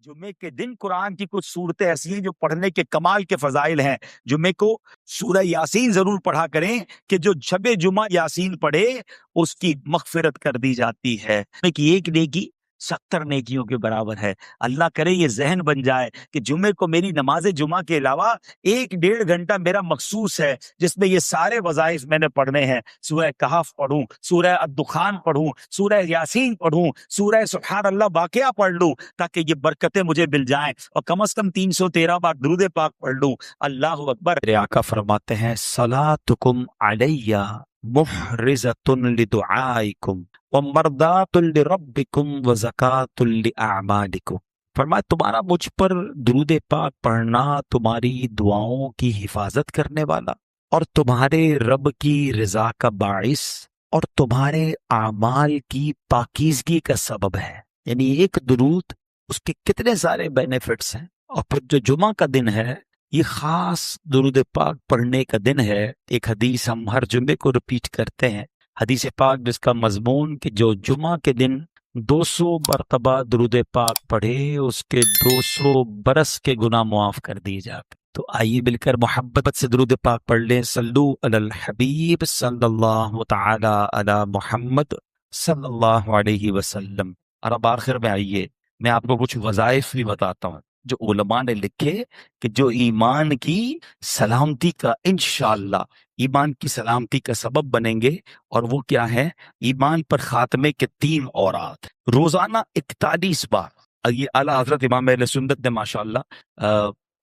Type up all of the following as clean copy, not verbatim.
جمعے کے دن قرآن کی کچھ صورتیں ایسی ہیں جو پڑھنے کے کمال کے فضائل ہیں. جمعے کو سورہ یاسین ضرور پڑھا کریں کہ جو شب جمعہ یاسین پڑھے اس کی مغفرت کر دی جاتی ہے. کہ ایک نیکی 70 نیکیوں کے برابر ہے. اللہ کرے یہ ذہن بن جائے کہ جمعے کو میری نماز جمعہ کے علاوہ 1-1.5 گھنٹہ میرا مخصوص ہے جس میں یہ سارے وظائف میں نے پڑھنے ہیں. سورہ کہف پڑھوں، سورہ الدخان پڑھوں، سورہ یاسین پڑھوں، سورہ سبحان اللہ واقعہ پڑھ لوں تاکہ یہ برکتیں مجھے مل جائیں، اور کم از کم 313 بار درود پاک پڑھ لوں. اللہ اکبر. میرے آقا فرماتے ہیں صلاتکم علیہ محرزۃ لدعائکم ومرضات لربکم وزکاۃ لاعمالکم. فرمایا تمہارا مجھ پر درود پاک پڑھنا تمہاری دعاؤں کی حفاظت کرنے والا اور تمہارے رب کی رضا کا باعث اور تمہارے اعمال کی پاکیزگی کا سبب ہے. یعنی ایک درود اس کے کتنے سارے بینیفٹس ہیں. اور پھر جو جمعہ کا دن ہے یہ خاص درود پاک پڑھنے کا دن ہے. ایک حدیث ہم ہر جمعے کو رپیٹ کرتے ہیں، حدیث پاک جس کا مضمون کہ جو جمعہ کے دن 200 مرتبہ درود پاک پڑھے اس کے 200 برس کے گناہ معاف کر دیے جاتے. تو آئیے مل کر محبت سے درود پاک پڑھ لیں. صلو علی الحبیب صلی اللہ تعالی علی محمد صلی اللہ علیہ وسلم. اور اب آخر میں آئیے میں آپ کو کچھ وظائف بھی بتاتا ہوں جو علماء نے لکھے کہ جو ایمان کی سلامتی کا انشاءاللہ ایمان کی سلامتی کا سبب بنیں گے. اور وہ کیا ہے؟ ایمان پر خاتمے کے 3 اورات روزانہ 41 بار. یہ اعلیٰ حضرت امام اہل سنت نے ماشاءاللہ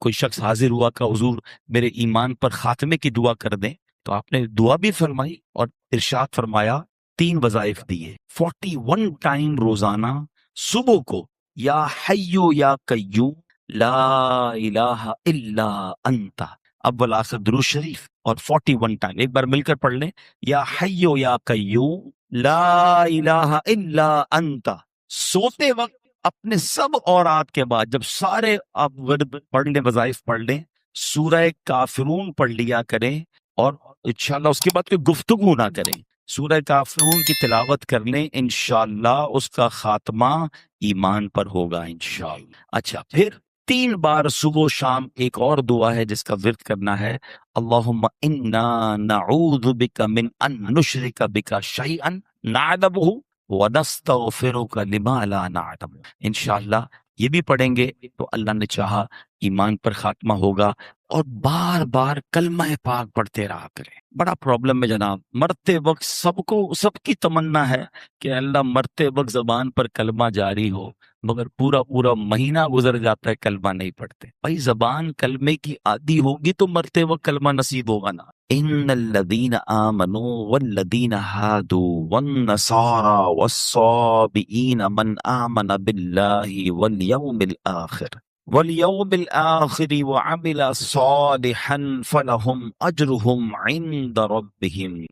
کوئی شخص حاضر ہوا کہ حضور میرے ایمان پر خاتمے کی دعا کر دیں، تو آپ نے دعا بھی فرمائی اور ارشاد فرمایا 3 وظائف دیے. 41 ٹائم روزانہ صبح کو یا حیو یا قیوم لا الہ الا انت اول آخر درود شریف، اور 41 ٹائم ایک بار مل کر پڑھ لیں. یا حیو یا قیوم لا الہ الا انت. سوتے وقت اپنے سب اورات کے بعد جب سارے آپ ورد پڑھ لیں وظائف پڑھ لیں سورہ کافرون پڑھ لیا کریں، اور انشاءاللہ اس کے بعد کوئی گفتگو نہ کریں، سورہ کافرون کی تلاوت کر لیں. انشاءاللہ اس کا خاتمہ ایمان پر ہوگا انشاءاللہ. اچھا پھر 3 بار صبح و شام ایک اور دعا ہے جس کا ورد کرنا ہے. اللہم انا نعوذ بک من ان نشرک بک شیئا نعلمہ ونستغفرک لما لا نعلم. انشاءاللہ یہ بھی پڑھیں گے تو اللہ نے چاہا ایمان پر خاتمہ ہوگا. اور بار بار کلمہ پاک پڑھتے رہا کریں. بڑا پرابلم ہے جناب، مرتے وقت سب کی تمنا ہے کہ اللہ مرتے وقت زبان پر کلمہ جاری ہو، مگر پورا مہینہ گزر جاتا ہے کلمہ نہیں پڑھتے. بھائی زبان کلمے کی عادی ہوگی تو مرتے وقت کلمہ نصیب ہوگا نا. ان الذین آمنوا والذین ہادوا والنصارى والصابئین من آمن باللہ والیوم الآخر وعمل صالحا فلهم اجرهم عند ربهم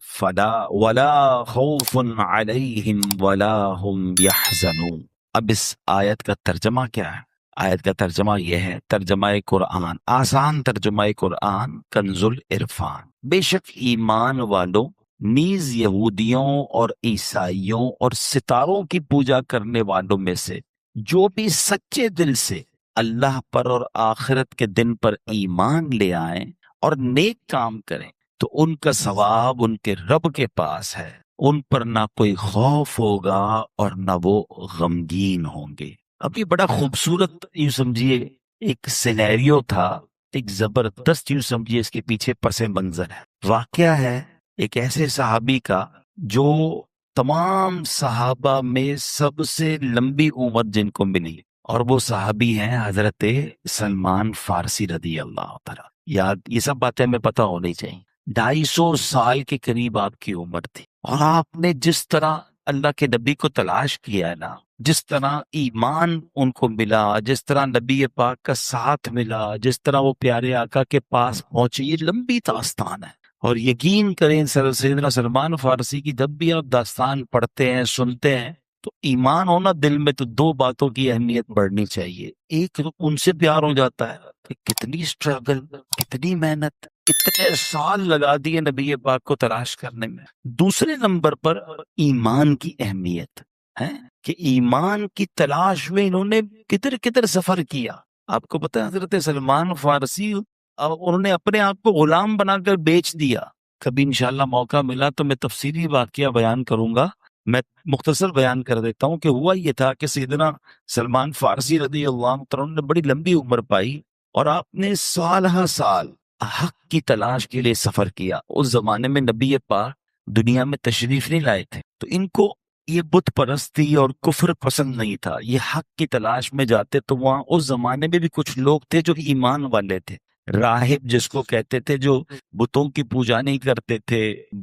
ولا خوف علیہم ولا هم يحزنون. اب اس آیت کا ترجمہ کیا ہے؟ آیت کا ترجمہ یہ ہے، ترجمہ قرآن، آسان ترجمہ قرآن کنز العرفان. بے شک ایمان والوں نیز یہودیوں اور عیسائیوں اور ستاروں کی پوجا کرنے والوں میں سے جو بھی سچے دل سے اللہ پر اور آخرت کے دن پر ایمان لے آئیں اور نیک کام کریں تو ان کا ثواب ان کے رب کے پاس ہے. ان پر نہ کوئی خوف ہوگا اور نہ وہ غمگین ہوں گے. اب یہ بڑا خوبصورت یوں سمجھیے ایک سینیریو تھا، ایک زبردست یوں سمجھیے اس کے پیچھے پس منظر ہے. واقعہ ہے ایک ایسے صحابی کا جو تمام صحابہ میں سب سے لمبی عمر جن کو ملی، اور وہ صحابی ہیں حضرت سلمان فارسی رضی اللہ تعالیٰ. یاد یہ سب باتیں ہمیں پتہ ہونی چاہیے. 250 سال کے قریب آپ کی عمر تھی، اور آپ نے جس طرح اللہ کے نبی کو تلاش کیا ہے نا، جس طرح ایمان ان کو ملا، جس طرح نبی پاک کا ساتھ ملا، جس طرح وہ پیارے آقا کے پاس پہنچے، یہ لمبی داستان ہے. اور یقین کریں سیدنا سلمان فارسی کی جب بھی آپ داستان پڑھتے ہیں سنتے ہیں تو ایمان ہونا دل میں تو 2 باتوں کی اہمیت بڑھنی چاہیے. ایک تو ان سے پیار ہو جاتا ہے کہ کتنی سٹرگل، کتنی محنت، کتنے سال لگا دیے نبی پاک کو تلاش کرنے میں. دوسرے نمبر پر ایمان کی اہمیت. ہیں کہ ایمان کی تلاش میں انہوں نے کدھر کدھر سفر کیا. آپ کو پتہ ہے حضرت سلمان فارسی انہوں نے اپنے آپ کو غلام بنا کر بیچ دیا. کبھی انشاءاللہ موقع ملا تو میں تفصیلی واقعہ بیان کروں گا. میں مختصر بیان کر دیتا ہوں کہ ہوا یہ تھا کہ سیدنا سلمان فارسی رضی اللہ عنہ نے بڑی لمبی عمر پائی اور آپ نے سال ہر سال حق کی تلاش کے لیے سفر کیا. اس زمانے میں نبی پاک دنیا میں تشریف نہیں لائے تھے تو ان کو یہ بت پرستی اور کفر پسند نہیں تھا. یہ حق کی تلاش میں جاتے تو وہاں اس زمانے میں بھی کچھ لوگ تھے جو ایمان والے تھے. راہب جس کو کہتے تھے، جو بتوں کی پوجا نہیں کرتے تھے،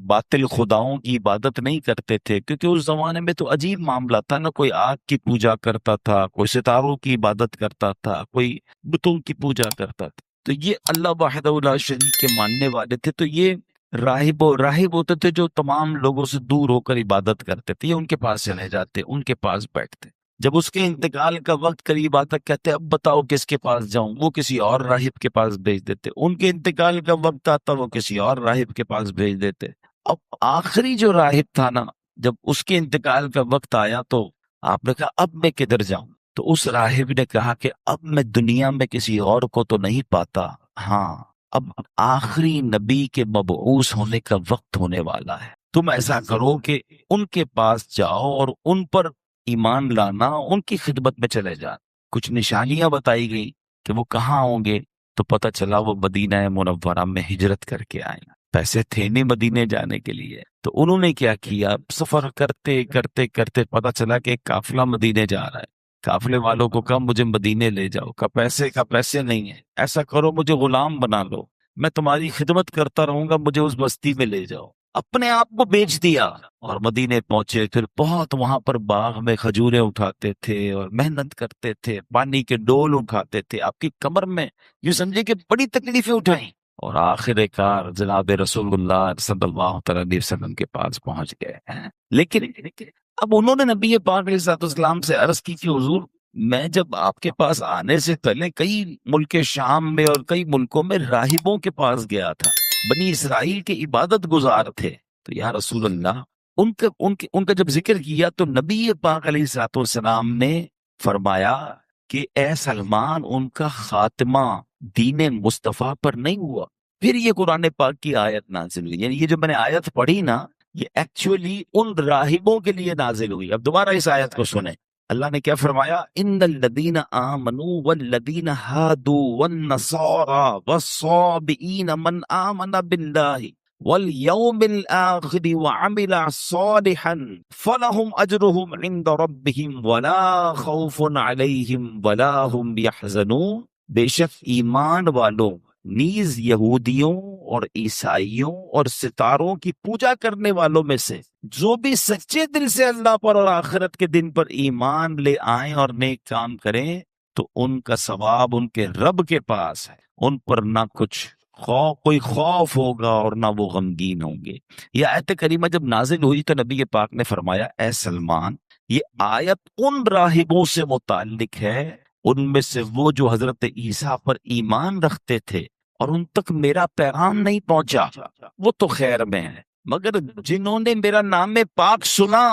باطل خداؤں کی عبادت نہیں کرتے تھے، کیونکہ اس زمانے میں تو عجیب معاملہ تھا نا. کوئی آگ کی پوجا کرتا تھا، کوئی ستاروں کی عبادت کرتا تھا، کوئی بتوں کی پوجا کرتا تھا. تو یہ اللہ وحدہ لا شریک کے ماننے والے تھے. تو یہ راہب ہوتے تھے جو تمام لوگوں سے دور ہو کر عبادت کرتے تھے. یہ ان کے پاس چلے جاتے، ان کے پاس بیٹھتے. جب اس کے انتقال کا وقت قریب آتا کہتے اب بتاؤ کس کے پاس جاؤں. وہ کسی اور راہب کے پاس بھیج دیتے. ان کے انتقال کا وقت آتا وہ کسی اور راہب کے پاس بھیج دیتے. اب آخری جو راہب تھا نا، جب اس کے انتقال کا وقت آیا تو آپ نے کہا اب میں کدھر جاؤں. تو اس راہب نے کہا کہ اب میں دنیا میں کسی اور کو تو نہیں پاتا، ہاں اب آخری نبی کے مبعوث ہونے کا وقت ہونے والا ہے. تم ایسا کرو کہ ان کے پاس جاؤ اور ان پر ایمان لانا، ان کی خدمت میں چلے جانا. کچھ نشانیاں بتائی گئی کہ وہ کہاں ہوں گے تو پتہ چلا وہ مدینہ منورہ میں ہجرت کر کے آئے. پیسے تھے نہیں مدینے جانے کے لیے تو انہوں نے کیا کیا، سفر کرتے کرتے کرتے پتہ چلا کہ ایک قافلہ مدینے جا رہا ہے. قافلے والوں کو کہا مجھے مدینے لے جاؤ. کا پیسے نہیں ہے، ایسا کرو مجھے غلام بنا لو، میں تمہاری خدمت کرتا رہوں گا، مجھے اس بستی میں لے جاؤ. اپنے آپ کو بیچ دیا اور مدینے پہنچے. پھر بہت وہاں پر باغ میں کھجوریں اٹھاتے تھے اور محنت کرتے تھے، پانی کے ڈول اٹھاتے تھے. آپ کی کمر میں یوں سمجھے کہ بڑی تکلیفیں اٹھائیں اور آخر کار جناب رسول اللہ صلی اللہ تعالی علیہ وسلم کے پاس پہنچ گئے ہیں. لیکن اب انہوں نے نبی پاک علیہ السلام سے عرض کی کہ حضور میں جب آپ کے پاس آنے سے پہلے کئی ملک شام میں اور کئی ملکوں میں راہبوں کے پاس گیا تھا، بنی اسرائیل کے عبادت گزار تھے. تو یا رسول اللہ ان کا جب ذکر کیا تو نبی پاک علیہ السلام نے فرمایا کہ اے سلمان ان کا خاتمہ دین مصطفیٰ پر نہیں ہوا. پھر یہ قرآن پاک کی آیت نازل ہوئی. یعنی یہ جو میں نے آیت پڑھی نا، یہ ایکچولی ان راہبوں کے لیے نازل ہوئی. اب دوبارہ اس آیت کو سنیں. اللہ نے کیا فرمایا، ان الذین آمنوا والذین ہادوا والنصارى والصابئین من آمن باللہ والیوم الآخر وعمل صالحا فلہم اجرہم عند ربہم ولا خوف علیہم ولا هم یحزنون. بے شک ایمان والوں نیز یہودیوں اور عیسائیوں اور ستاروں کی پوجا کرنے والوں میں سے جو بھی سچے دل سے اللہ پر اور آخرت کے دن پر ایمان لے آئیں اور نیک کام کریں تو ان کا ثواب ان کے رب کے پاس ہے. ان پر نہ کچھ کوئی خوف ہوگا اور نہ وہ غمگین ہوں گے. یہ آیت کریمہ جب نازل ہوئی تو نبی پاک نے فرمایا اے سلمان یہ آیت ان راہبوں سے متعلق ہے، ان میں سے وہ جو حضرت عیسیٰ پر ایمان رکھتے تھے اور ان تک میرا پیغام نہیں پہنچا وہ تو خیر میں ہے، مگر جنہوں نے میرا نام پاک سنا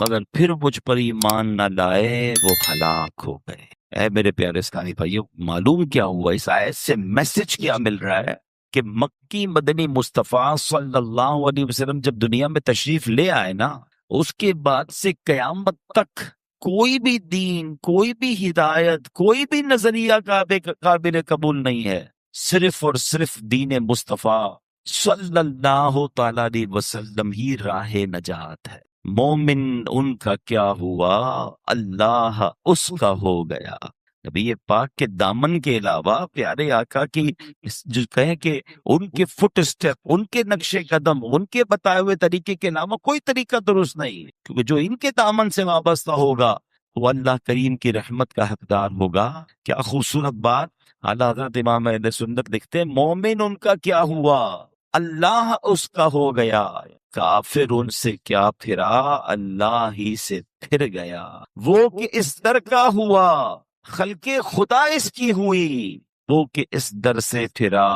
مگر پھر مجھ پر ایمان نہ لائے وہ ہلاک ہو گئے. اے میرے پیارے اسلامی بھائیو، معلوم کیا ہوا اس آیت سے؟ میسج کیا مل رہا ہے کہ مکی مدنی مصطفیٰ صلی اللہ علیہ وسلم جب دنیا میں تشریف لے آئے نا، اس کے بعد سے قیامت تک کوئی بھی دین، کوئی بھی ہدایت، کوئی بھی نظریہ قابل قبول نہیں ہے. صرف اور صرف دین مصطفیٰ صلی اللہ تعالی علیہ وسلم ہی راہ نجات ہے. مومن ان کا کیا ہوا، اللہ اس کا ہو گیا. نبی پاک کے دامن کے علاوہ پیارے آقا کی جو کہیں کہ ان کے فٹ اسٹیپ، ان کے نقش قدم، ان کے بتائے ہوئے طریقے کے علاوہ کوئی طریقہ درست نہیں، کیونکہ جو ان کے دامن سے وابستہ ہوگا وہ اللہ کریم کی رحمت کا حقدار ہوگا. کیا خوبصورت بات. اعلیٰ حضرت امام اہل سنت لکھتے ہیں مومن ان کا کیا ہوا، اللہ اس کا ہو گیا. کافر ان سے کیا پھرا، اللہ ہی سے پھر گیا. وہ کہ اس در کا ہوا، خلق خدا اس کی ہوئی. وہ کہ اس در سے پھرا،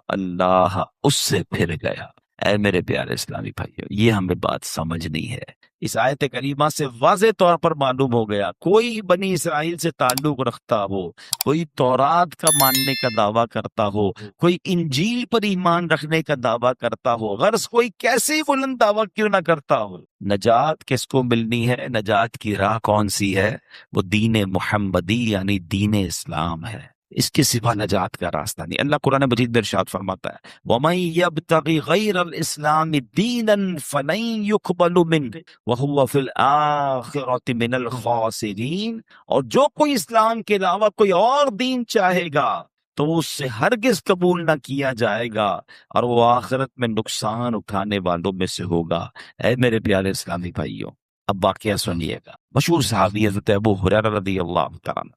اللہ اس سے پھر گیا. اے میرے پیارے اسلامی بھائیو، یہ ہمیں بات سمجھنی ہے اس آیت کریمہ سے واضح طور پر معلوم ہو گیا کوئی بنی اسرائیل سے تعلق رکھتا ہو، کوئی تورات کا ماننے کا دعویٰ کرتا ہو، کوئی انجیل پر ایمان رکھنے کا دعویٰ کرتا ہو، غرض کوئی کیسے ہی بلند دعویٰ کیوں نہ کرتا ہو، نجات کس کو ملنی ہے، نجات کی راہ کون سی ہے؟ وہ دین محمدی یعنی دین اسلام ہے، اس کے سوا نجات کا راستہ نہیں۔ اللہ قرآن مجید میں ارشاد فرماتا ہے وَمَن يَبْتَغِ غَيْرَ الْإِسْلَامِ دِينًا فَلَن يُقْبَلَ مِنْهُ وَهُوَ فِي الْآخِرَةِ مِنَ الْخَاسِرِينَ، اور جو کوئی اسلام کے علاوہ کوئی اور دین چاہے گا تو اس سے ہرگز قبول نہ کیا جائے گا اور وہ آخرت میں نقصان اٹھانے والوں میں سے ہوگا۔ اے میرے پیارے اسلامی بھائیوں، اب واقعہ سنیے گا۔ مشہور صحابی حضرت ابو ہریرہ رضی اللہ تعالیٰ عنہ،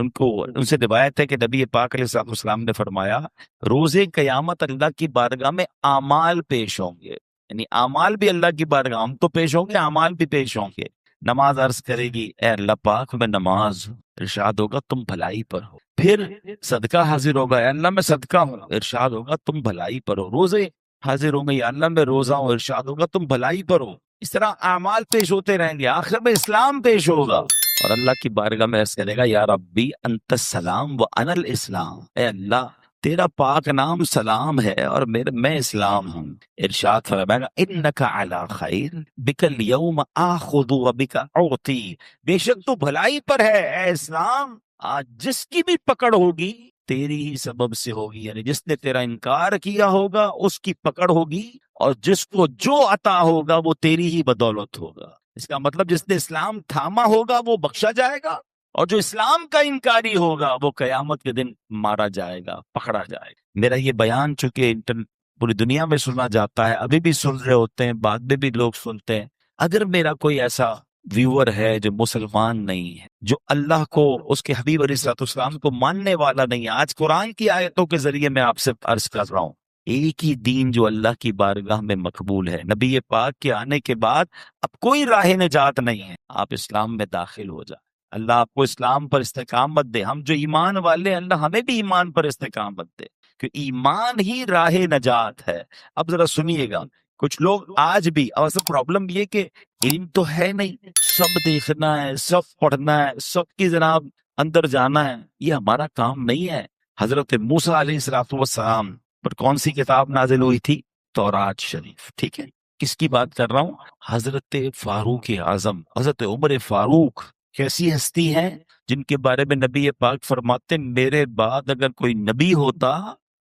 ان سے روایت ہے کہ نبی پاک علیہ الصلوۃ والسلام نے فرمایا روز قیامت اللہ کی بارگاہ میں اعمال پیش ہوں گے، یعنی اعمال بھی اللہ کی بارگاہ، ہم تو پیش ہوں گے، اعمال بھی پیش ہوں گے۔ نماز عرض کرے گی اے اللہ پاک میں نماز ہوں، ارشاد ہوگا تم بھلائی پر ہو۔ پھر صدقہ حاضر ہوگا، اے اللہ میں صدقہ ہوں، ارشاد ہوگا تم بھلائی پر ہو۔ روزے حاضر ہوں گے، یا اللہ میں روزہ ہوں، ارشاد ہوگا تم بھلائی پر ہو۔ اس طرح اعمال پیش ہوتے رہیں گے، آخر میں اسلام پیش ہوگا اور اللہ کی بارگاہ میں عرض کرے گا یا ربی انت السلام و انا الاسلام، اے اللہ تیرا پاک نام سلام ہے اور میں اسلام ہوں۔ ارشاد فرمائے گا انک علی خیر بک الیوم آخذ و بک اعطی، بے شک تو بھلائی پر ہے اے اسلام، آج جس کی بھی پکڑ ہوگی تیری ہی سبب سے ہوگی، یعنی جس نے تیرا انکار کیا ہوگا اس کی پکڑ ہوگی، اور جس کو جو عطا ہوگا وہ تیری ہی بدولت ہوگا۔ اس کا مطلب جس نے اسلام تھاما ہوگا وہ بخشا جائے گا، اور جو اسلام کا انکاری ہوگا وہ قیامت کے دن مارا جائے گا، پکڑا جائے گا۔ میرا یہ بیان چونکہ پوری دنیا میں سنا جاتا ہے، ابھی بھی سن رہے ہوتے ہیں، بعد میں بھی لوگ سنتے ہیں، اگر میرا کوئی ایسا ویور ہے جو مسلمان نہیں ہے، جو اللہ کو، اس کے حبیب علیہ الصلوۃ والسلام کو ماننے والا نہیں ہے، آج قرآن کی آیتوں کے ذریعے میں آپ سے عرض کر رہا ہوں ایک ہی دین جو اللہ کی بارگاہ میں مقبول ہے، نبی پاک کے آنے کے بعد اب کوئی راہ نجات نہیں ہے، آپ اسلام میں داخل ہو جائیں، اللہ آپ کو اسلام پر استقامت دے۔ ہم جو ایمان والے ہیں اللہ ہمیں بھی ایمان پر استقامت دے، کہ ایمان ہی راہ نجات ہے۔ اب ذرا سنیے گا، کچھ لوگ آج بھی، اور اصل پرابلم یہ کہ علم تو ہے نہیں، سب دیکھنا ہے، سب پڑھنا ہے، سب کی جناب اندر جانا ہے، یہ ہمارا کام نہیں ہے۔ حضرت موسیٰ علیہ السلام پر کون سی کتاب نازل ہوئی تھی؟ تورات شریف، ٹھیک ہے؟ کس کی بات کر رہا ہوں؟ حضرت فاروق اعظم، حضرت عمر فاروق کیسی ہستی ہیں جن کے بارے میں نبی پاک فرماتے میرے بعد اگر کوئی نبی ہوتا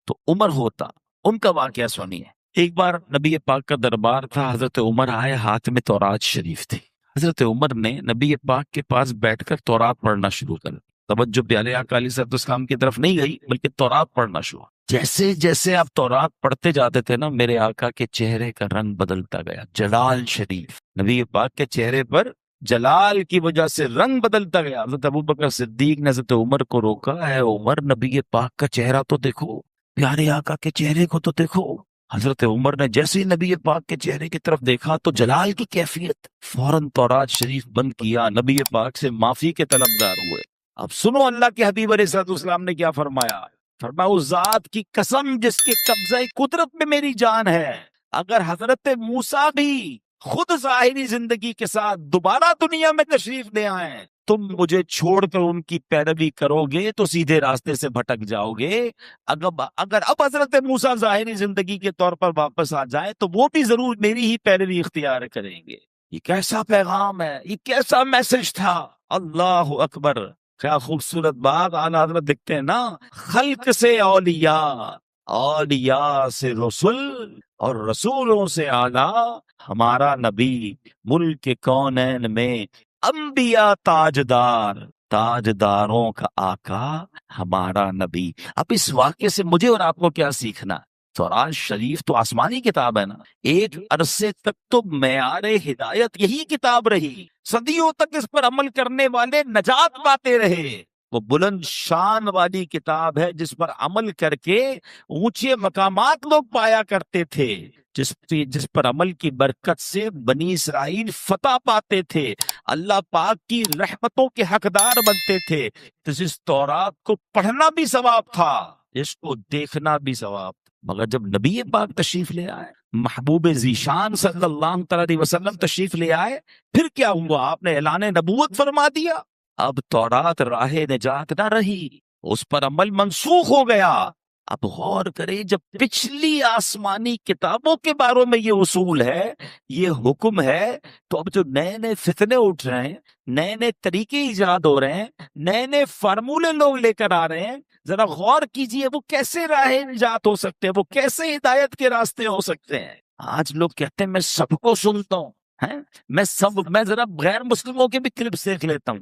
تو عمر ہوتا۔ ان کا واقعہ سنیے۔ ایک بار نبی پاک کا دربار تھا، حضرت عمر آئے، ہاتھ میں تورات شریف تھی۔ حضرت عمر نے نبی پاک کے پاس بیٹھ کر تورات پڑھنا شروع کر، توجہ پیارے آقا علیہ السلام کی طرف نہیں گئی بلکہ تورات پڑھنا شروع۔ جیسے جیسے آپ تورات پڑھتے جاتے تھے نا، میرے آقا کے چہرے کا رنگ بدلتا گیا، جلال شریف، نبی پاک کے چہرے پر جلال کی وجہ سے رنگ بدلتا گیا۔ حضرت ابوبکر صدیق نے حضرت عمر کو روکا، اے عمر نبی پاک کا چہرہ تو دیکھو، پیارے آقا کے چہرے کو تو دیکھو۔ حضرت عمر نے جیسے ہی نبی پاک کے چہرے کی طرف دیکھا تو جلال کی کیفیت، فوراً تورات شریف بند کیا، نبی پاک سے معافی کے طلبگار ہوئے۔ اب سنو اللہ کے حبیب علیہ السلام نے کیا فرمایا۔ فرمایا اس ذات کی قسم جس کے قبضہ قدرت میں میری جان ہے، اگر حضرت موسیٰ بھی خود ظاہری زندگی کے ساتھ دوبارہ دنیا میں تشریف لے آئیں، تم مجھے چھوڑ کر ان کی پیروی کرو گے تو سیدھے راستے سے بھٹک جاؤ گے۔ اگر اب حضرت موسیٰ ظاہری زندگی کے طور پر واپس آ جائیں تو وہ بھی ضرور میری ہی پیروی اختیار کریں گے۔ یہ کیسا پیغام ہے، یہ کیسا میسج تھا، اللہ اکبر۔ کیا خوبصورت بات اعلیٰ حضرت دکھتے ہیں نا، خلق سے اولیاء، اولیاء سے رسول، اور رسولوں سے اعلیٰ ہمارا نبی، ملک کونین میں انبیاء تاجدار، تاجداروں کا آقا ہمارا نبی۔ اب اس واقعے سے مجھے اور آپ کو کیا سیکھنا؟ تورات شریف تو آسمانی کتاب ہے نا، ایک عرصے تک تو معیار ہدایت یہی کتاب رہی، صدیوں تک اس پر عمل کرنے والے نجات پاتے رہے۔ وہ بلند شان والی کتاب ہے جس پر عمل کر کے اونچے مقامات لوگ پایا کرتے تھے، جس پر عمل کی برکت سے بنی اسرائیل فتح پاتے تھے، اللہ پاک کی رحمتوں کے حقدار بنتے تھے۔ تو اس تورات کو پڑھنا بھی ثواب تھا، اس کو دیکھنا بھی ثواب تھا، مگر جب نبی پاک تشریف لے آئے، محبوب ذیشان صلی اللہ تعالی علیہ وسلم تشریف لے آئے، پھر کیا ہوا؟ آپ نے اعلان نبوت فرما دیا، اب تورات راہ نجات نہ رہی، اس پر عمل منسوخ ہو گیا۔ اب غور کریں، جب پچھلی آسمانی کتابوں کے بارے میں یہ اصول ہے، یہ حکم ہے، تو اب جو نئے نئے فتنے اٹھ رہے ہیں، نئے نئے طریقے ایجاد ہو رہے ہیں، نئے نئے فارمولے لوگ لے کر آ رہے ہیں، ذرا غور کیجئے وہ کیسے راہ نجات ہو سکتے ہیں، وہ کیسے ہدایت کے راستے ہو سکتے ہیں۔ آج لوگ کہتے ہیں میں سب کو سنتا ہوں، میں ذرا غیر مسلموں کے بھی کلپس دیکھ لیتا ہوں،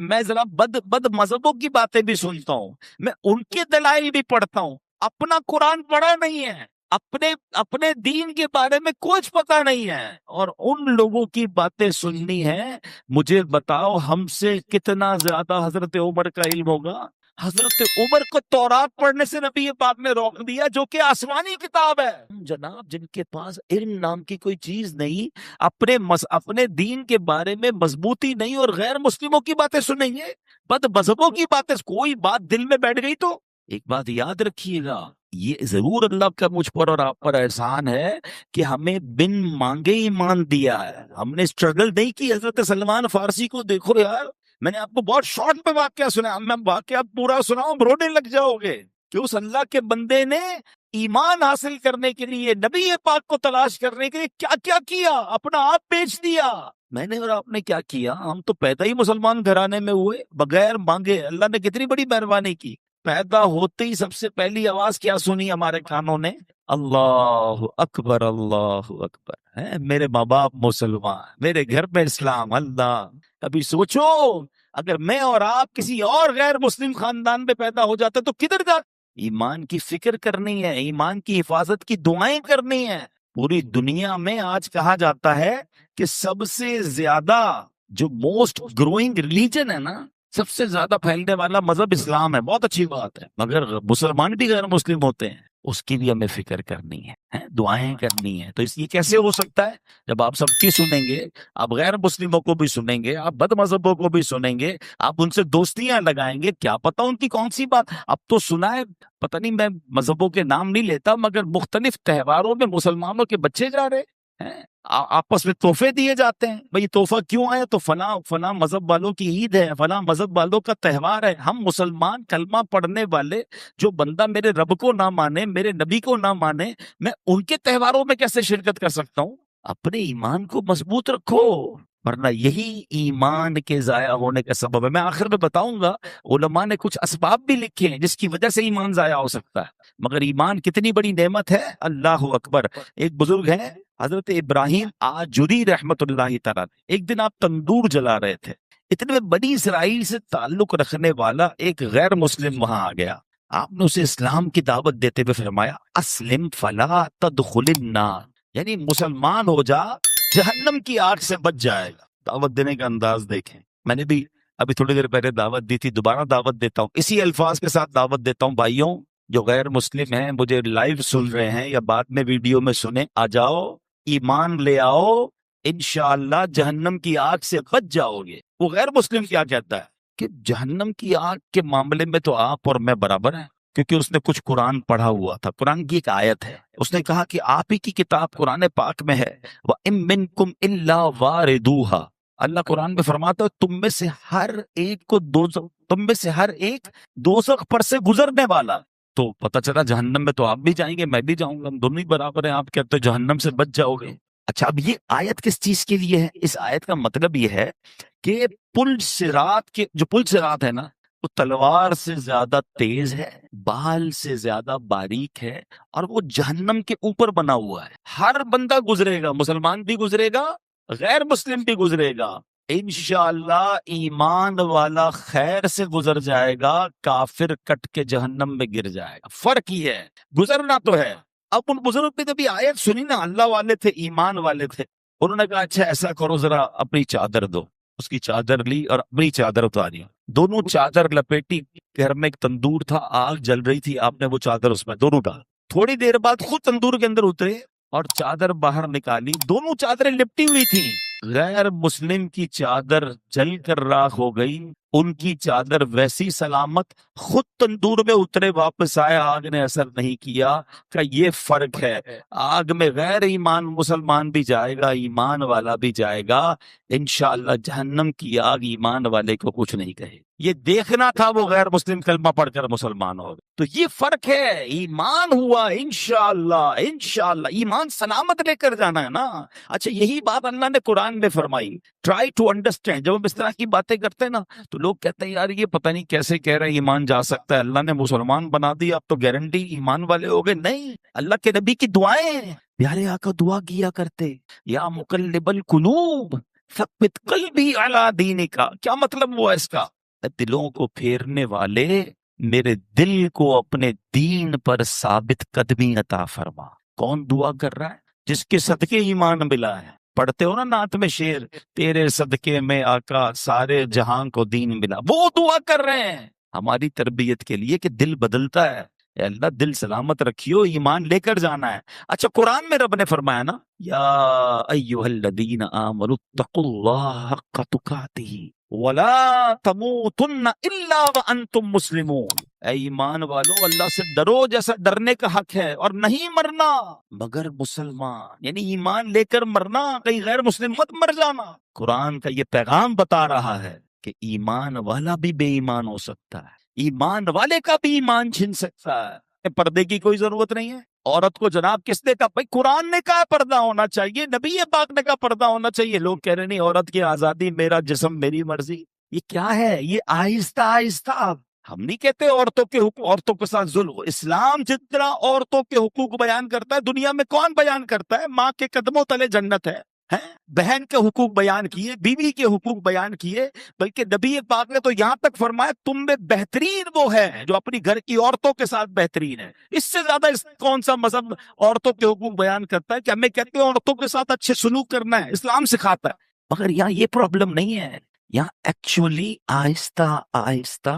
میں ذرا بد مذہبوں کی باتیں بھی سنتا ہوں، میں ان کے دلائل بھی پڑھتا ہوں، اپنا قرآن پڑھا نہیں ہے، اپنے دین کے بارے میں کچھ پتہ نہیں ہے، اور ان لوگوں کی باتیں سننی ہے۔ مجھے بتاؤ ہم سے کتنا زیادہ حضرت عمر کا علم ہوگا؟ حضرت عمر کو تورات پڑھنے سے نبی پاک نے روک دیا، جو کہ آسمانی کتاب ہے۔ جناب، جن کے پاس علم نام کی کوئی چیز نہیں، اپنے دین کے بارے میں مضبوطی نہیں، اور غیر مسلموں کی باتیں سنیں گے، بد مذہبوں کی باتیں، کوئی بات دل میں بیٹھ گئی تو ایک بات یاد رکھیے گا، یہ ضرور اللہ کا مجھ پر اور آپ پر احسان ہے کہ ہمیں بن مانگے ایمان دیا ہے، ہم نے اسٹرگل نہیں کی۔ حضرت سلمان فارسی کو دیکھو یار، میں نے آپ کو بہت شارٹ میں واقعہ سنا، میں واقعہ پورا سناؤں رونے لگ جاؤ گے، کہ اس اللہ کے بندے نے ایمان حاصل کرنے کے لیے، نبی پاک کو تلاش کرنے کے لیے کیا کیا کیا، اپنا آپ بیچ دیا۔ میں نے اور آپ نے کیا کیا؟ ہم تو پیدا ہی مسلمان گھرانے میں ہوئے، بغیر مانگے۔ اللہ نے کتنی بڑی مہربانی کی، پیدا ہوتے ہی سب سے پہلی آواز کیا سنی ہمارے کانوں نے؟ اللہ اکبر، اللہ اکبر۔ میرے ماں باپ مسلمان، میرے گھر میں اسلام۔ اللہ، کبھی سوچو اگر میں اور آپ کسی اور غیر مسلم خاندان میں پیدا ہو جاتے تو کدھر جاتے؟ ایمان کی فکر کرنی ہے، ایمان کی حفاظت کی دعائیں کرنی ہیں۔ پوری دنیا میں آج کہا جاتا ہے کہ سب سے زیادہ جو موسٹ گروئنگ ریلیجن ہے نا، سب سے زیادہ پھیلنے والا مذہب اسلام ہے۔ بہت اچھی بات ہے، مگر مسلمان بھی غیر مسلم ہوتے ہیں، اس کی بھی ہمیں فکر کرنی ہے، دعائیں کرنی ہے۔ تو اس یہ کیسے ہو سکتا ہے؟ جب آپ سب کی سنیں گے، آپ غیر مسلموں کو بھی سنیں گے، آپ بد مذہبوں کو بھی سنیں گے، آپ ان سے دوستیاں لگائیں گے، کیا پتہ ان کی کون سی بات۔ اب تو سنا ہے، پتہ نہیں، میں مذہبوں کے نام نہیں لیتا، مگر مختلف تہواروں میں مسلمانوں کے بچے جا رہے ہیں، آپس میں تحفے دیے جاتے ہیں۔ بھئی تحفہ کیوں آیا؟ تو فلاں مذہب والوں کی عید ہے، فلاں مذہب والوں کا تہوار ہے۔ ہم مسلمان کلمہ پڑھنے والے، جو بندہ میرے رب کو نہ مانے، میرے نبی کو نہ مانے، میں ان کے تہواروں میں کیسے شرکت کر سکتا ہوں؟ اپنے ایمان کو مضبوط رکھو، ورنہ یہی ایمان کے ضائع ہونے کا سبب ہے۔ میں آخر میں بتاؤں گا، علماء نے کچھ اسباب بھی لکھے ہیں جس کی وجہ سے ایمان ضائع ہو سکتا ہے، مگر ایمان کتنی بڑی نعمت ہے، اللہ اکبر۔ ایک بزرگ ہیں حضرت ابراہیم آجری رحمت اللہ تعالیٰ، ایک دن آپ تندور جلا رہے تھے، اتنے میں بنی اسرائیل سے تعلق رکھنے والا ایک غیر مسلم وہاں آ گیا۔ آپ نے اسے اسلام کی دعوت دیتے ہوئے فرمایا، اسلم فلا تدخل النار، یعنی مسلمان ہو جا، جہنم کی آگ سے بچ جائے گا۔ دعوت دینے کا انداز دیکھیں۔ میں نے بھی ابھی تھوڑی دیر پہلے دعوت دی تھی، دوبارہ دعوت دیتا ہوں، اسی الفاظ کے ساتھ دعوت دیتا ہوں۔ بھائیوں جو غیر مسلم ہیں، مجھے لائیو سن رہے ہیں یا بعد میں ویڈیو میں سنیں، آ جاؤ، ایمان لے آؤ، انشاءاللہ جہنم کی آگ سے بچ جاؤ گے۔ وہ غیر مسلم کیا کہتا ہے کہ جہنم کی آگ کے معاملے میں تو آپ اور میں برابر ہیں، کیونکہ اس نے کچھ قرآن پڑھا ہوا تھا، قرآن کی ایک آیت ہے، اس نے کہا کہ آپ ہی کی کتاب قرآن پاک میں ہے، وَإِن مِّنكُمْ إِلَّا وَارِدُوهَا، اللہ قرآن میں فرماتا ہے تم میں سے ہر ایک دوزخ پر سے گزرنے والا۔ تو پتہ چلا جہنم میں تو آپ بھی جائیں گے، میں بھی جاؤں گا، ہم دونوں ہی برابر ہیں۔ آپ کہتے ہیں جہنم سے بچ جاؤ گے۔ اچھا، اب یہ آیت کس چیز کے لیے ہے؟ اس آیت کا مطلب یہ ہے کہ پل صراط ہے نا، وہ تلوار سے زیادہ تیز ہے، بال سے زیادہ باریک ہے، اور وہ جہنم کے اوپر بنا ہوا ہے۔ ہر بندہ گزرے گا، مسلمان بھی گزرے گا، غیر مسلم بھی گزرے گا۔ انشاءاللہ ایمان والا خیر سے گزر جائے گا، کافر کٹ کے جہنم میں گر جائے گا۔ فرق یہ ہے، گزرنا تو ہے۔ اب ان بزرگ نے جب یہ آیت سنی نا، اللہ والے تھے، ایمان والے تھے، انہوں نے کہا اچھا ایسا کرو، ذرا اپنی چادر دو۔ اس کی چادر لی اور اپنی چادر اتاری، دونوں چادر لپیٹی، گھر میں ایک تندور تھا، آگ جل رہی تھی، آپ نے وہ چادر اس میں دونوں ڈال، تھوڑی دیر بعد خود تندور کے اندر اترے اور چادر باہر نکالی، دونوں چادریں لپٹی ہوئی تھیں۔ غیر مسلم کی چادر جل کر راکھ ہو گئی، ان کی چادر ویسی سلامت، خود تندور میں اترے واپس آئے، آگ نے اثر نہیں کیا۔ کہ یہ فرق ہے، آگ میں غیر ایمان مسلمان بھی جائے گا، ایمان والا بھی جائے گا، انشاءاللہ جہنم کی آگ ایمان والے کو کچھ نہیں کہے۔ یہ دیکھنا تھا وہ غیر مسلم کلمہ پڑھ کر مسلمان ہو گئے، تو یہ فرق ہے۔ ایمان ہوا انشاءاللہ، انشاءاللہ ایمان سلامت لے کر جانا ہے نا۔ اچھا یہی بات اللہ نے قرآن میں فرمائی، ٹرائی ٹو انڈرسٹینڈ۔ جب ہم اس طرح کی باتیں کرتے ہیں نا تو لوگ کہتے ہیں یار یہ پتہ نہیں کیسے کہہ رہے ہیں ایمان جا سکتا ہے، اللہ نے مسلمان بنا دیا اب تو گارنٹی ایمان والے ہو گئے۔ نہیں، اللہ کے نبی کی دعائیں ہیں، پیارے آقا دعا کیا کرتے، یا مقلب القلوب ثبت قلبی علی دینک۔ کیا مطلب ہوا اس کا؟ دلوں کو پھیرنے والے، میرے دل کو اپنے دین پر ثابت قدمی عطا فرما۔ کون دعا کر رہا ہے؟ جس کے صدقے ایمان ملا ہے۔ پڑھتے ہو نا نعت میں شعر، تیرے صدقے میں آقا سارے جہاں کو دین ملا، وہ دعا کر رہے ہیں ہماری تربیت کے لیے کہ دل بدلتا ہے۔ اے اللہ دل سلامت رکھیو، ایمان لے کر جانا ہے۔ اچھا قرآن میں رب نے فرمایا نا، یا ایھا الذین آمنوا اتقوا اللہ حق تقاتہ ولا تموتن الا وانتم مسلمون۔ اے ایمان والو اللہ سے ڈرو جیسا ڈرنے کا حق ہے، اور نہیں مرنا مگر مسلمان، یعنی ایمان لے کر مرنا، کہیں غیر مسلم مت مر جانا۔ قرآن کا یہ پیغام بتا رہا ہے کہ ایمان والا بھی بے ایمان ہو سکتا ہے، ایمان والے کا بھی ایمان چھن سکتا ہے۔ پردے کی کوئی ضرورت نہیں ہے۔ عورت کو جناب کس نے کہا؟ بھائی قرآن نے کہا پردہ ہونا چاہیے، نبی پاک نے کہا پردہ ہونا چاہیے۔ لوگ کہہ رہے نہیں عورت کی آزادی، میرا جسم میری مرضی۔ یہ کیا ہے؟ یہ آہستہ آہستہ۔ ہم نہیں کہتے عورتوں کے حقوق، عورتوں کے ساتھ ظلم۔ اسلام جتنا عورتوں کے حقوق بیان کرتا ہے دنیا میں کون بیان کرتا ہے؟ ماں کے قدموں تلے جنت ہے۔ بہن کے حقوق بیان کیے، بیوی کے حقوق بیان کیے، بلکہ نبی پاک نے تو یہاں تک فرمایا تم میں بہترین وہ ہے جو اپنی گھر کی عورتوں کے ساتھ بہترین ہے۔ اس سے زیادہ کون سا مذہب عورتوں کے حقوق بیان کرتا ہے کہ ہمیں کہتے ہیں عورتوں کے ساتھ اچھے سلوک کرنا ہے، اسلام سکھاتا ہے۔ مگر یہاں یہ پرابلم نہیں ہے، یہاں ایکچولی آہستہ آہستہ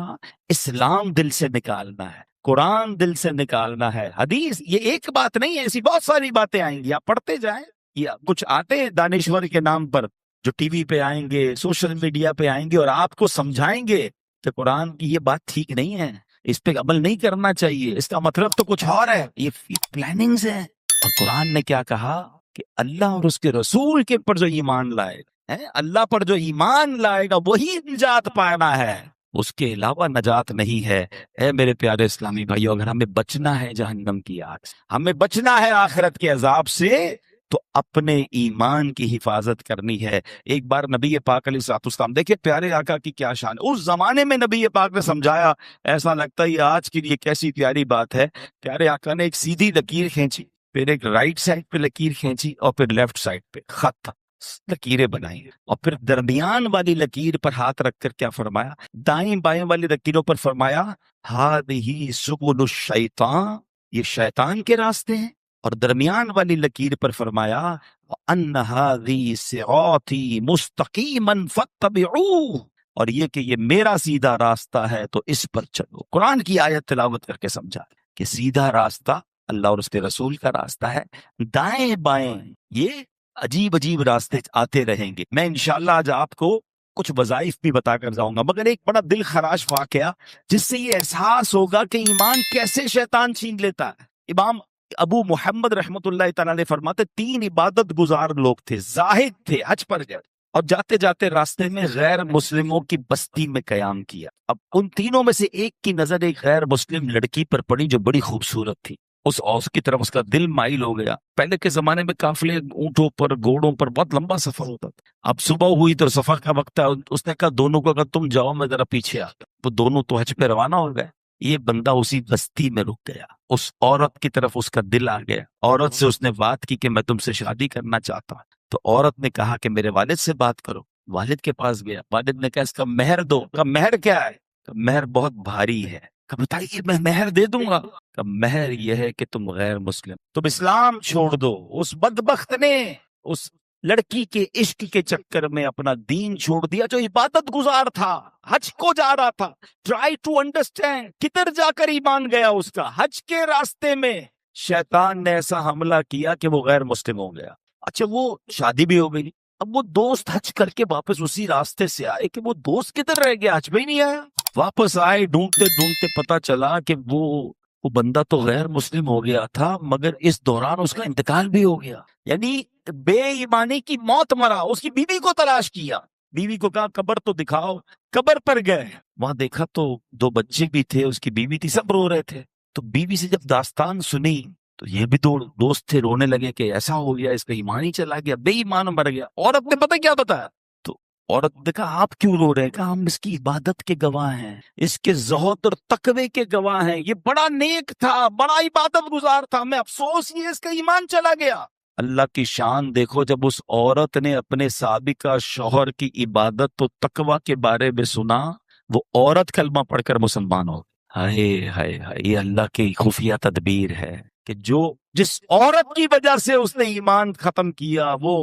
اسلام دل سے نکالنا ہے، قرآن دل سے نکالنا ہے، حدیث۔ یہ ایک بات نہیں ہے، ایسی بہت ساری باتیں آئیں گی، آپ پڑھتے جائیں۔ یا کچھ آتے ہیں دانشور کے نام پر جو ٹی وی پہ آئیں گے، سوشل میڈیا پہ آئیں گے اور آپ کو سمجھائیں گے کہ قرآن کی یہ بات ٹھیک نہیں ہے، اس پہ عمل نہیں کرنا چاہیے، اس کا مطلب تو کچھ اور ہے، یہ پلاننگز ہیں۔ اور قرآن نے کیا کہا کہ اللہ اور اس کے رسول کے پر جو ایمان لائے، اللہ پر جو ایمان لائے گا وہی نجات پانا ہے، اس کے علاوہ نجات نہیں ہے۔ اے میرے پیارے اسلامی بھائیو، اگر ہمیں بچنا ہے جہنم کی آگ سے، ہمیں بچنا ہے آخرت کے عذاب سے، تو اپنے ایمان کی حفاظت کرنی ہے۔ ایک بار نبی پاک علیہ الصلوۃ والسلام، دیکھیں پیارے آقا کی کیا شان ہے، اس زمانے میں نبی پاک نے سمجھایا، ایسا لگتا ہے یہ آج کی لیے کیسی پیاری بات ہے۔ پیارے آقا نے ایک سیدھی لکیر کھینچی، پھر ایک رائٹ سائڈ پہ لکیر کھینچی، اور پھر لیفٹ سائڈ پہ خط لکیریں بنائی، اور پھر درمیان والی لکیر پر ہاتھ رکھ کر کیا فرمایا؟ دائیں بائیں والی لکیروں پر فرمایا ہذہ سبل الشیطان، یہ شیطان کے راستے ہیں، اور درمیان والی لکیر پر فرمایا وَأَنَّ هَذِهِ صِرَاطِي مُسْتَقِيمًا فَاتَّبِعُوهُ، اور یہ کہ یہ میرا سیدھا راستہ ہے تو اس پر چلو۔ قرآن کی آیت تلاوت کر کے سمجھا کہ سیدھا راستہ اللہ اور اس کے رسول کا راستہ ہے، دائیں بائیں یہ عجیب عجیب راستے آتے رہیں گے۔ میں انشاءاللہ آج آپ کو کچھ وظائف بھی بتا کر جاؤں گا، مگر ایک بڑا دل خراش واقعہ جس سے یہ احساس ہوگا کہ ایمان کیسے شیطان چھین لیتا ہے۔ امام ابو محمد رحمت اللہ تعالیٰ علیہ فرماتے 3 عبادت گزار لوگ تھے، زاہد تھے، حج پر گئے، اور جاتے جاتے راستے میں غیر مسلموں کی بستی میں قیام کیا۔ اب ان تینوں میں سے ایک کی نظر ایک غیر مسلم لڑکی پر پڑی جو بڑی خوبصورت تھی، اس کی طرف اس کا دل مائل ہو گیا۔ پہلے کے زمانے میں قافلے اونٹوں پر گھوڑوں پر بہت لمبا سفر ہوتا تھا، اب صبح ہوئی تو سفر کا وقت ہے، اس نے کہا دونوں کو اگر تم جاؤ میں ذرا پیچھے آتا، وہ دونوں تو حج پہ روانہ ہو گئے۔ یہ بندہ اسی بستی میں رک گیا، اس عورت کی طرف اس کا دل آ گیا، عورت سے اس نے بات کی کہ میں تم سے شادی کرنا چاہتا ہوں۔ تو عورت نے کہا کہ میرے والد سے بات کرو، والد کے پاس گیا، والد نے کہا اس کا مہر دو۔ کہا مہر کیا ہے؟ کہا مہر بہت بھاری ہے۔ کہا بتائیے میں مہر دے دوں گا۔ کہا مہر یہ ہے کہ تم غیر مسلم، تم اسلام چھوڑ دو۔ اس بدبخت نے اس لڑکی کے عشق کے چکر میں اپنا دین چھوڑ دیا، جو عبادت گزار تھا، حج کو جا رہا تھا۔ ٹرائی ٹو انڈرسٹینڈ، کدھر جا کر ایمان گیا اس کا؟ حج کے راستے میں شیطان نے ایسا حملہ کیا کہ وہ غیر مسلم ہو گیا۔ اچھا وہ شادی بھی ہو گئی، اب وہ دوست حج کر کے واپس اسی راستے سے آئے کہ وہ دوست کدھر رہ گیا، حج میں ہی نہیں آیا. واپس آئے ڈھونڈتے ڈھونڈتے پتا چلا کہ وہ بندہ تو غیر مسلم ہو گیا تھا، مگر اس دوران اس کا انتقال بھی ہو گیا. یعنی بے ایمانی کی موت مرا. اس کی بیوی کو تلاش کیا، بیوی کو کہا قبر تو دکھاؤ. قبر پر گئے، وہاں دیکھا تو 2 بچے بھی تھے، اس کی بیوی تھی، سب رو رہے تھے. تو بیوی سے جب داستان سنی تو یہ بھی 2 دوست تھے، رونے لگے کہ ایسا ہو گیا، اس کا ایمان ہی چلا گیا، بے ایمان مر گیا. عورت نے پتہ کیا بتایا؟ تو عورت نے کہا آپ کیوں رو رہے؟ کہا ہم اس کی عبادت کے گواہ ہیں، اس کے زہد اور تقوی کے گواہ ہیں. یہ بڑا نیک تھا، بڑا عبادت گزار تھا، ہمیں افسوس یہ اس کا ایمان چلا گیا. اللہ کی شان دیکھو، جب اس عورت نے اپنے سابقہ شوہر کی عبادت و تقوی کے بارے میں سنا، وہ عورت کلمہ پڑھ کر مسلمان ہو گئی. ہائے ہائے ہائے، یہ اللہ کی خفیہ تدبیر ہے کہ جس عورت کی وجہ سے اس نے ایمان ختم کیا، وہ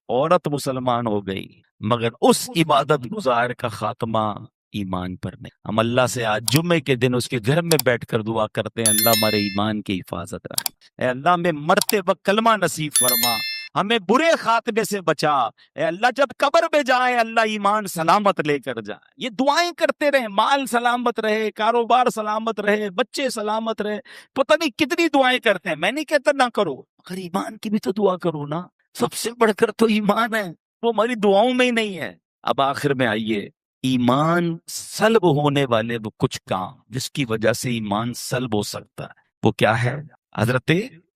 عورت مسلمان ہو گئی، مگر اس عبادت گزار کا خاتمہ ایمان پر نہیں. ہم اللہ سے آج جمعے کے دن اس کے گھر میں بیٹھ کر دعا کرتے ہیں، اللہ ہمارے ایمان کی حفاظت رکھ، اے اللہ ہمیں مرتے وقت کلمہ نصیب فرما، ہمیں برے خاتمے سے بچا. اے اللہ جب قبر میں جائیں اللہ ایمان سلامت لے کر جائیں. یہ دعائیں کرتے رہیں، مال سلامت رہے، کاروبار سلامت رہے، بچے سلامت رہے. پتہ نہیں کتنی دعائیں کرتے ہیں. میں نہیں کہتا نہ کرو، مگر ایمان کی بھی تو دعا کرو نا. سب سے بڑھ کر تو ایمان ہے، وہ ہماری دعاؤں میں ہی نہیں ہے. اب آخر میں آئیے، ایمان سلب ہونے والے وہ کچھ کام جس کی وجہ سے ایمان سلب ہو سکتا ہے، وہ کیا ہے؟ حضرت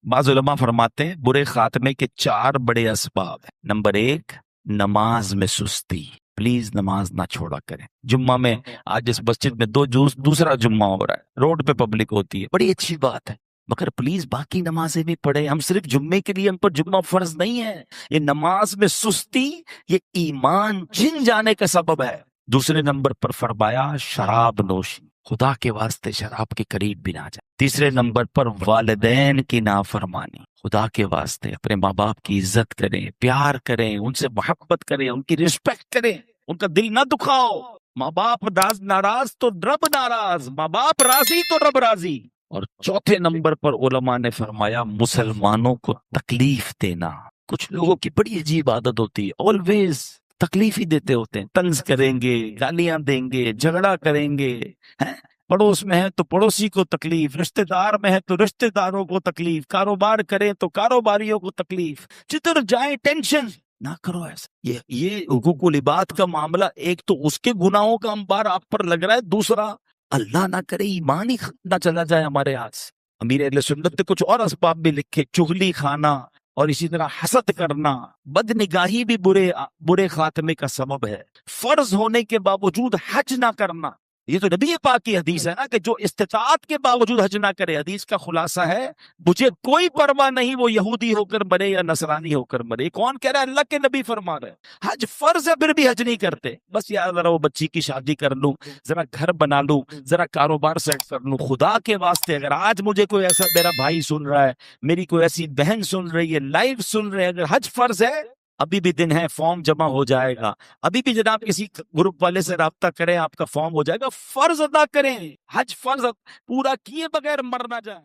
بعض علماء فرماتے ہیں برے خاتمے کے 4 بڑے اسباب ہیں. نمبر 1، نماز میں سستی. پلیز نماز نہ چھوڑا کریں. جمعہ میں آج اس مسجد میں دوسرا جمعہ ہو رہا ہے، روڈ پہ پبلک ہوتی ہے، بڑی اچھی بات ہے، مگر پلیز باقی نمازیں بھی پڑھیں. ہم صرف جمعے کے لیے ہم پر جمعہ فرض نہیں ہے. یہ نماز میں سستی یہ ایمان جن جانے کا سبب ہے. دوسرے نمبر پر فرمایا شراب نوشی، خدا کے واسطے شراب کے قریب بھی نہ جائے. تیسرے نمبر پر والدین کی نافرمانی، خدا کے واسطے اپنے ماں باپ کی عزت کریں، پیار کریں، ان سے محبت کریں، ان کی رسپیکٹ کریں، ان کا دل نہ دکھاؤ. ماں باپ ناراض تو رب ناراض، ماں باپ راضی تو رب راضی. اور چوتھے نمبر پر علماء نے فرمایا مسلمانوں کو تکلیف دینا. کچھ لوگوں کی بڑی عجیب عادت ہوتی ہے، آلویز تکلیف ہی دیتے ہوتے ہیں. طنز کریں گے، گالیاں دیں گے، جھگڑا کریں گے. پڑوس میں ہے تو پڑوسی کو تکلیف، رشتہ دار میں ہے تو رشتہ داروں کو تکلیف، کاروبار کریں تو کاروباریوں کو تکلیف، جدھر جائیں ٹینشن. نہ کرو ایسا. یہ حقوق العباد کا معاملہ، ایک تو اس کے گناہوں کا انبار آپ پر لگ رہا ہے، دوسرا اللہ نہ کرے ایمان ہی نہ چلا جائے ہمارے ہاتھ سے. امیر اہل سنت نے کچھ اور اسباب بھی لکھے، چغلی کھانا اور اسی طرح حسد کرنا، بد نگاہی بھی برے خاتمے کا سبب ہے. فرض ہونے کے باوجود حج نہ کرنا، یہ تو نبی پاک کی حدیث ہے نا کہ جو استطاعت کے باوجود حج نہ کرے. حدیث کا خلاصہ ہے مجھے کوئی پرواہ نہیں وہ یہودی ہو کر مرے یا نصرانی ہو کر مرے. کون کہہ رہا ہے؟ اللہ کے نبی فرما رہے ہیں حج فرض ہے پھر بھی حج نہیں کرتے. بس یار ذرا وہ بچی کی شادی کر لوں، ذرا گھر بنا لوں، ذرا کاروبار سیٹ کر لوں. خدا کے واسطے اگر آج مجھے کوئی ایسا میرا بھائی سن رہا ہے، میری کوئی ایسی بہن سن رہی ہے، لائیو سن رہے ہیں، اگر حج فرض ہے ابھی بھی دن ہے، فارم جمع ہو جائے گا. ابھی بھی جناب کسی گروپ والے سے رابطہ کریں، آپ کا فارم ہو جائے گا. فرض ادا کریں، حج فرض پورا کیے بغیر مر نہ جائیں.